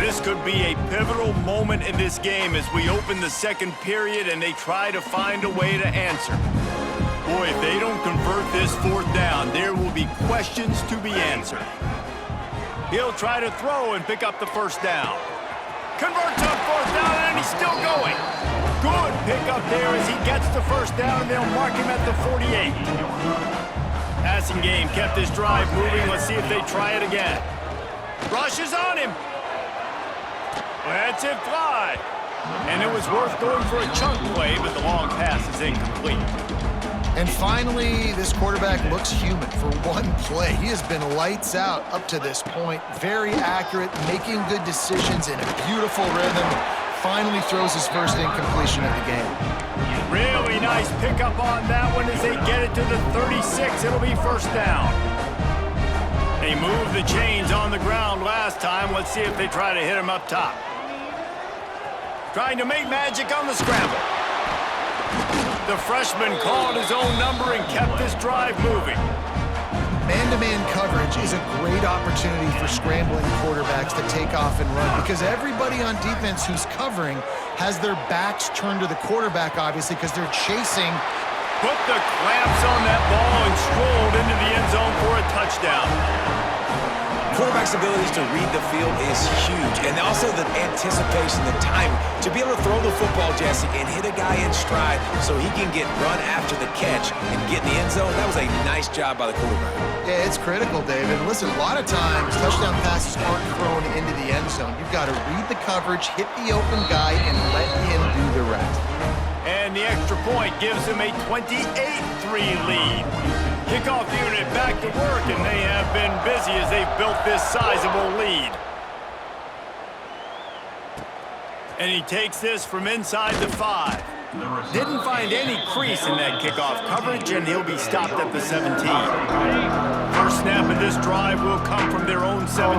This could be a pivotal moment in this game as we open the second period and they try to find a way to answer. Boy, if they don't convert this fourth down, there will be questions to be answered. He'll try to throw and pick up the first down. Converts on fourth down, and he's still going. Good pickup there as he gets the first down, and they'll mark him at the 48. Passing game kept this drive moving. Let's see if they try it again. Rush is on him. Lets it fly. And it was worth going for a chunk play, but the long pass is incomplete. And finally, this quarterback looks human for one play. He has been lights out up to this point. Very accurate, making good decisions in a beautiful rhythm. Finally throws his first incompletion of the game. Really nice pickup on that one as they get it to the 36. It'll be first down. They moved the chains on the ground last time. Let's see if they try to hit him up top. Trying to make magic on the scramble. The freshman called his own number and kept this drive moving. Man-to-man coverage is a great opportunity for scrambling quarterbacks to take off and run because everybody on defense who's covering has their backs turned to the quarterback, obviously, because they're chasing. Put the clamps on that ball and strolled into the end zone for a touchdown. Quarterback's abilities to read the field is huge, and also the anticipation, the timing. To be able to throw the football, Jesse, and hit a guy in stride so he can get run after the catch and get in the end zone, that was a nice job by the quarterback. Yeah, it's critical, David. Listen, a lot of times, touchdown passes aren't thrown into the end zone. You've got to read the coverage, hit the open guy, and let him do the rest. And the extra point gives him a 28-3 lead. Kickoff unit back to work, and they have been busy as they've built this sizable lead. And he takes this from inside the 5. Didn't find any crease in that kickoff coverage, and he'll be stopped at the 17. First snap of this drive will come from their own 17.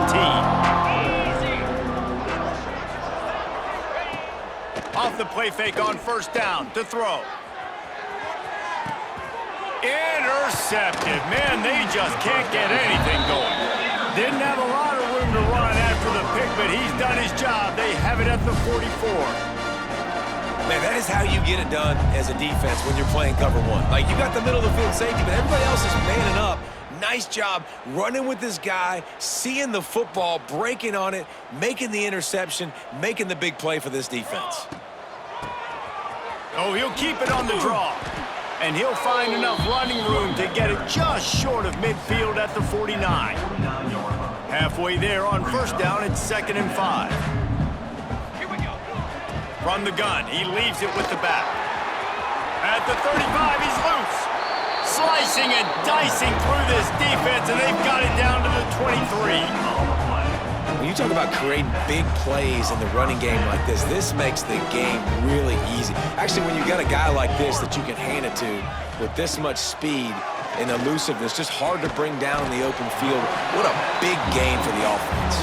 Off the play fake on first down to throw. Intercepted. Man, they just can't get anything going. Didn't have a lot of room to run after the pick, but he's done his job. They have it at the 44. Man, that is how you get it done as a defense when you're playing cover one. Like, you got the middle of the field safety, but everybody else is manning up. Nice job running with this guy, seeing the football, breaking on it, making the interception, making the big play for this defense. Oh, he'll keep it on the draw. And he'll find enough running room to get it just short of midfield at the 49. Halfway there on first down, it's 2nd and 5. From the gun, he leaves it with the back. At the 35, he's loose. Slicing and dicing through this defense, and they've got it down to the 23. When you talk about creating big plays in the running game like this makes the game really easy. Actually, when you got a guy like this that you can hand it to with this much speed and elusiveness, just hard to bring down in the open field. What a big game for the offense.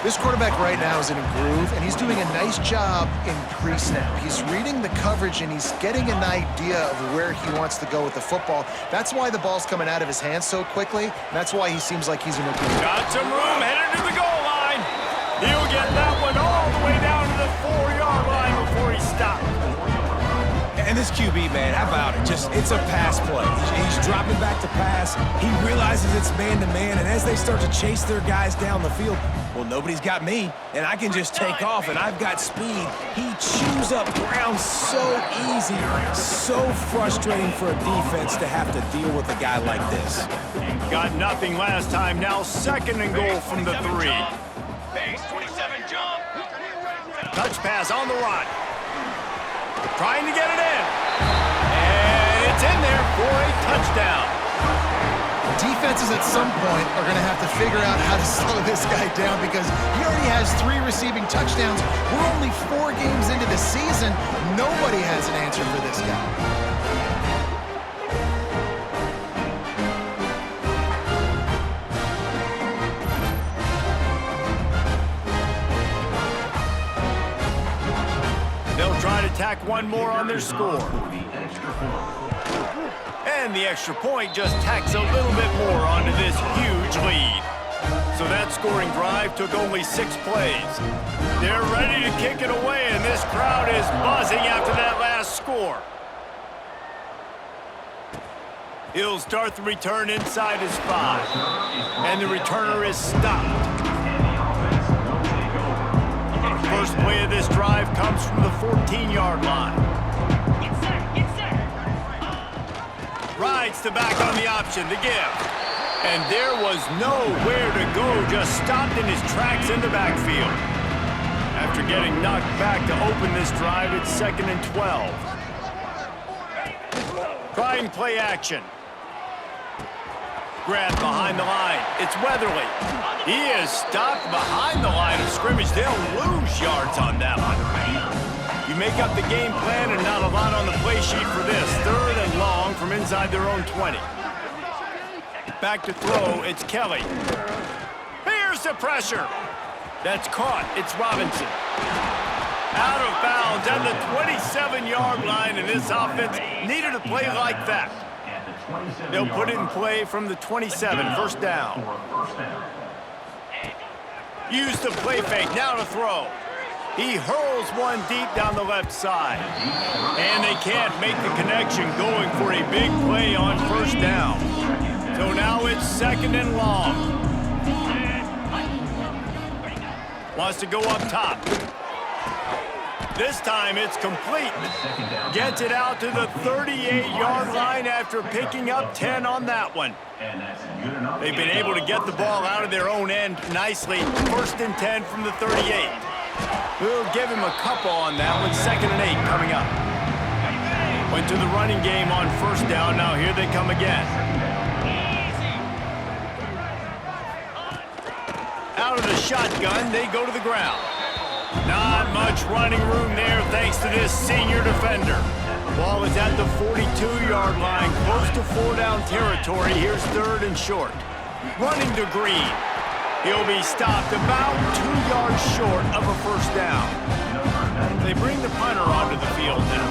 This quarterback right now is in a groove, and he's doing a nice job in pre-snap. He's reading the coverage, and he's getting an idea of where he wants to go with the football. That's why the ball's coming out of his hands so quickly, and that's why he seems like he's in a groove. Got some room, headed to the goal line. He'll get that one all the way down to the 4-yard line before he stops. And this QB, man, how about it? It's a pass play. He's dropping back to pass. He realizes it's man-to-man, and as they start to chase their guys down the field, well, nobody's got me, and I can just take off, and I've got speed. He chews up ground so easy. So frustrating for a defense to have to deal with a guy like this. Got nothing last time. Now 2nd and goal from the 3. Touch pass on the run. Trying to get it in. And it's in there for a touchdown. Defenses at some point are going to have to figure out how to slow this guy down because he already has 3 receiving touchdowns. We're only 4 games into the season. Nobody has an answer for this guy. Try to tack one more on their score. And the extra point just tacks a little bit more onto this huge lead. So that scoring drive took only 6 plays. They're ready to kick it away, and this crowd is buzzing after that last score. He'll start the return inside his 5. And the returner is stopped. First play of this drive comes from the 14-yard line. Rides the back on the option, the give. And there was nowhere to go, just stopped in his tracks in the backfield. After getting knocked back to open this drive, it's 2nd and 12. Trying play action. Grab behind the line. It's Weatherly. He is stopped behind the line of scrimmage. They'll lose yards on that one. You make up the game plan and not a lot on the play sheet for this. 3rd and long from inside their own 20. Back to throw. It's Kelly. Here's the pressure. That's caught. It's Robinson. Out of bounds at the 27-yard line, and this offense needed a play like that. They'll put it in play from the 27, 1st down. Use the play fake, now to throw. He hurls one deep down the left side. And they can't make the connection, going for a big play on 1st down. So now it's 2nd and long. Wants to go up top. This time it's complete. Gets it out to the 38-yard line after picking up 10 on that one. They've been able to get the ball out of their own end nicely. 1st and 10 from the 38. We'll give him a couple on that one. 2nd and 8 coming up. Went to the running game on 1st down. Now here they come again. Out of the shotgun, they go to the ground. Not much running room there thanks to this senior defender. Ball is at the 42-yard line, close to 4-down territory. Here's 3rd and short. Running to Green. He'll be stopped about 2 yards short of a 1st down. They bring the punter onto the field now.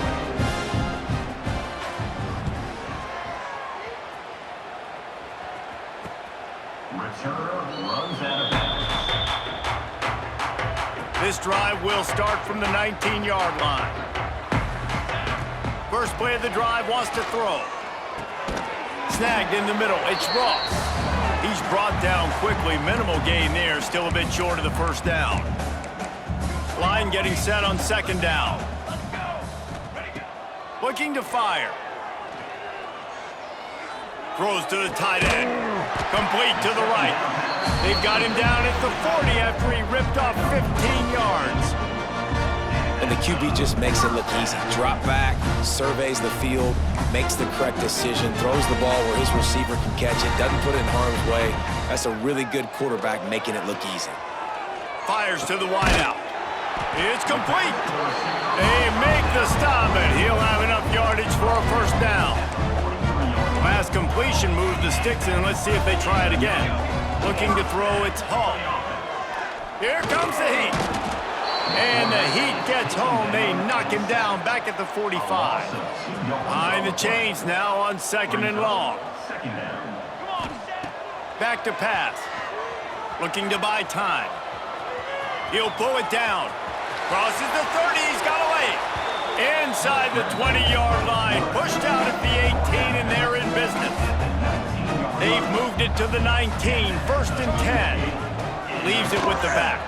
Returner runs out of bounds. This drive will start from the 19-yard line. First play of the drive, wants to throw. Snagged in the middle, it's Ross. He's brought down quickly, minimal gain there, still a bit short of the 1st down. Line getting set on 2nd down. Looking to fire. Throws to the tight end. Complete to the right. They've got him down at the 40 after he ripped off 15 yards. And the QB just makes it look easy. Drop back, surveys the field, makes the correct decision, throws the ball where his receiver can catch it, doesn't put it in harm's way. That's a really good quarterback making it look easy. Fires to the wideout. It's complete. They make the stop, and he'll have enough yardage for a 1st down. Last completion moved the sticks in. Let's see if they try it again. Looking to throw, it's Hall. Here comes the Heat. And the Heat gets home. They knock him down back at the 45. Behind the chains now on 2nd and long. Back to pass. Looking to buy time. He'll pull it down. Crosses the 30. He's got away. Inside the 20-yard line. Pushed out at the 18, and they're in business. They've moved it to the 19, 1st and 10. Leaves it with the back.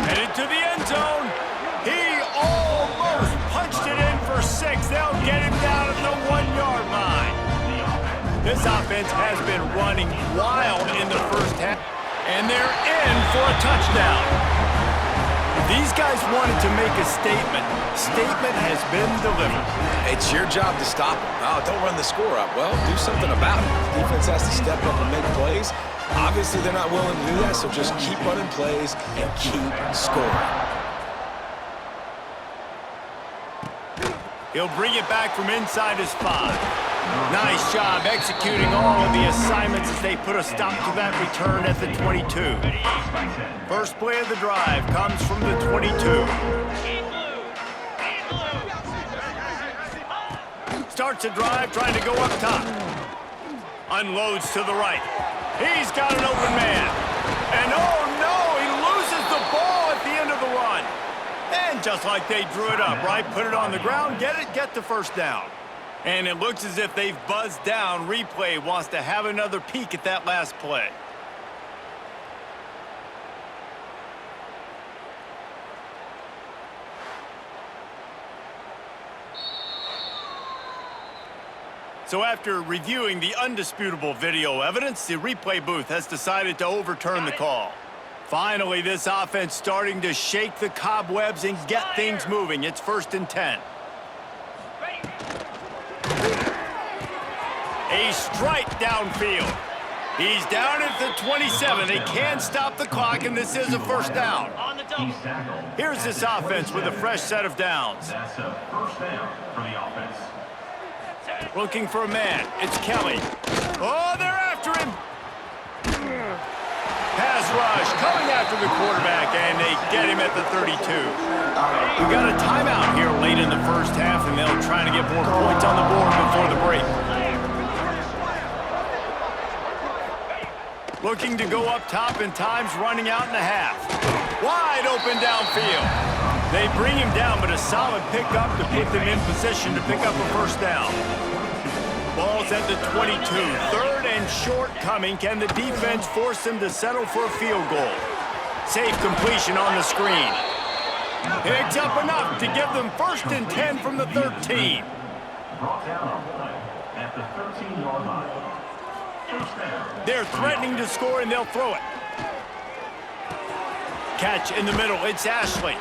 Headed to the end zone. He almost punched it in for 6. They'll get him down at the 1-yard line. This offense has been running wild in the 1st half, and they're in for a touchdown. These guys wanted to make a statement. Statement has been delivered. It's your job to stop them. Oh, don't run the score up. Well, do something about it. The defense has to step up and make plays. Obviously, they're not willing to do that, so just keep running plays and keep scoring. He'll bring it back from inside his 5. Nice job executing all of the assignments as they put a stop to that return at the 22. First play of the drive comes from the 22. Starts a drive trying to go up top. Unloads to the right. He's got an open man. just like they drew it up, right? Put it on the ground, get the first down. And it looks as if they've buzzed down. Replay wants to have another peek at that last play. So after reviewing the undisputable video evidence, the replay booth has decided to overturn the call. Finally, this offense starting to shake the cobwebs and get things moving. It's 1st and 10. A strike downfield. He's down at the 27. They can't stop the clock, and this is a first down. Here's this offense with a fresh set of downs. That's a first down for the offense. Looking for a man. It's Kelly. Oh, they're after him. Pass rush coming after the quarterback, and they get him at the 32. We've got a timeout here late in the first half, and they'll try to get more points on the board before the break. Looking to go up top, and time's running out in the half. Wide open downfield. They bring him down, but a solid pickup to put them in position to pick up a first down. Ball's at the 22. 3rd and short coming. Can the defense force them to settle for a field goal? Safe completion on the screen. Picks up enough to give them 1st and 10 from the 13. Brought down on play at the 13-yard line. First down. They're threatening to score, and they'll throw it. Catch in the middle. It's Ashley.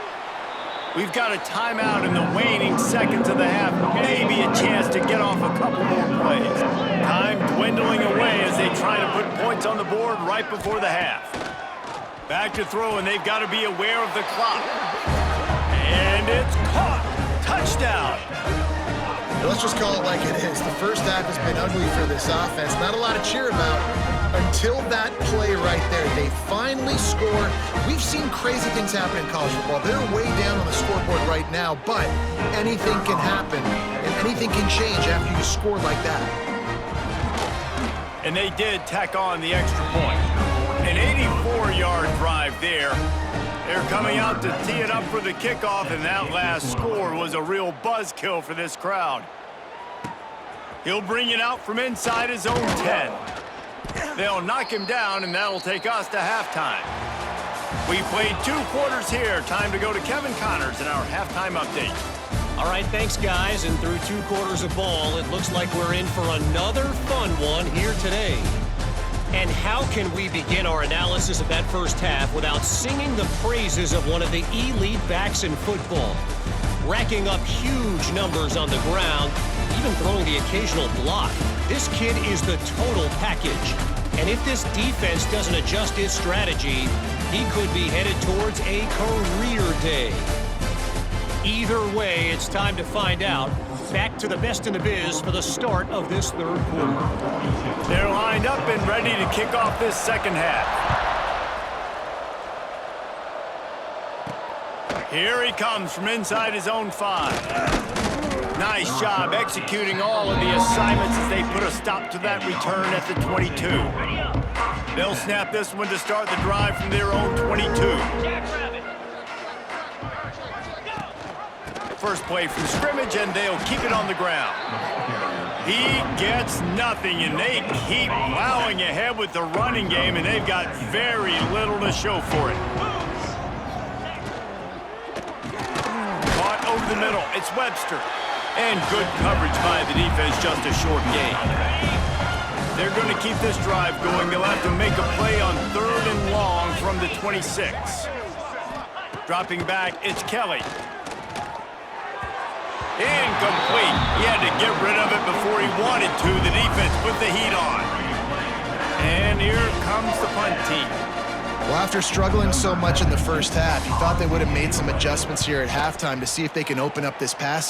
We've got a timeout in the waning seconds of the half. Maybe a chance to get off a couple more plays. Time dwindling away as they try to put points on the board right before the half. Back to throw, and they've got to be aware of the clock. And it's caught. Touchdown. Let's just call it like it is. The first half has been ugly for this offense. Not a lot to cheer about until that play right there. They finally score. We've seen crazy things happen in college football. They're way down on the scoreboard right now, but anything can happen, and anything can change after you score like that. And they did tack on the extra point. An 84-yard drive there. They're coming out to tee it up for the kickoff, and that last score was a real buzzkill for this crowd. He'll bring it out from inside his own 10. They'll knock him down, and that'll take us to halftime. We played 2 quarters here. Time to go to Kevin Connors in our halftime update. All right, thanks, guys. And through 2 quarters of ball, it looks like we're in for another fun one here today. And how can we begin our analysis of that first half without singing the praises of one of the elite backs in football? Racking up huge numbers on the ground, even throwing the occasional block. This kid is the total package. And if this defense doesn't adjust its strategy, he could be headed towards a career day. Either way, it's time to find out. Back to the best in the biz for the start of this 3rd quarter. They're lined up and ready to kick off this second half. Here he comes from inside his own 5. Nice job executing all of the assignments as they put a stop to that return at the 22. They'll snap this one to start the drive from their own 22. First play from scrimmage, and they'll keep it on the ground. He gets nothing, and they keep plowing ahead with the running game, and they've got very little to show for it. Caught over the middle. It's Webster. And good coverage by the defense, just a short gain. They're going to keep this drive going. They'll have to make a play on 3rd and long from the 26. Dropping back, it's Kelly. Incomplete. He had to get rid of it before he wanted to. The defense put the heat on. And here comes the punt team. Well, after struggling so much in the first half, you thought they would have made some adjustments here at halftime to see if they can open up this pass